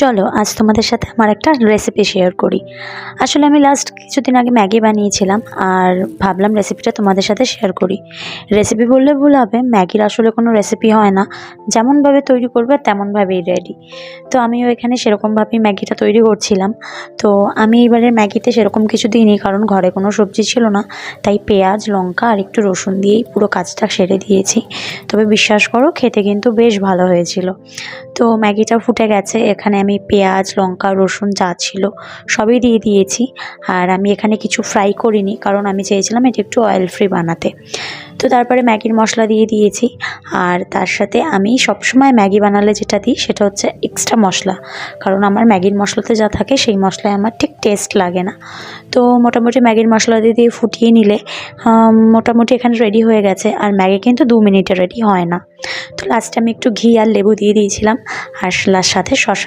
চলো আজ তোমাদের সাথে আমার একটা রেসিপি শেয়ার করি। আসলে আমি লাস্ট কিছুদিন আগে ম্যাগি বানিয়েছিলাম আর ভাবলাম রেসিপিটা তোমাদের সাথে শেয়ার করি। রেসিপি বললে ভুল হবে, ম্যাগির আসলে কোনো রেসিপি হয় না, যেমনভাবে তৈরি করবে তেমনভাবেই রেডি। তো আমিও এখানে সেরকমভাবেই ম্যাগিটা তৈরি করছিলাম। তো আমি এবারে ম্যাগিতে সেরকম কিছু দিইনি, কারণ ঘরে কোনো সবজি ছিল না, তাই পেঁয়াজ লঙ্কা আর একটু রসুন দিয়েই পুরো কাজটা সেরে দিয়েছি। তবে বিশ্বাস করো, খেতে কিন্তু বেশ ভালো হয়েছিল। তো ম্যাগিটা ফুটে গেছে, এখানে আমি পেঁয়াজ লঙ্কা রসুন যা ছিল সবই দিয়ে দিয়েছি। আর আমি এখানে কিছু ফ্রাই করিনি, কারণ আমি চেয়েছিলাম এটা একটু অয়েল ফ্রি বানাতে। তো তারপরে ম্যাগির মশলা দিয়ে দিয়েছি। আর তার সাথে আমি সবসময় ম্যাগি বানালে যেটা দিই সেটা হচ্ছে এক্সট্রা মশলা, কারণ আমার ম্যাগির মশলাতে যা থাকে সেই মশলায় আমার ঠিক টেস্ট লাগে না। তো মোটামুটি ম্যাগির মশলা দিয়ে ফুটিয়ে নিলে মোটামুটি এখানে রেডি হয়ে গেছে। আর ম্যাগি কিন্তু 2 মিনিটে রেডি হয় না। তো লাস্টে আমি একটু ঘি আর লেবু দিয়ে দিয়েছিলাম, আর সাথে শসা।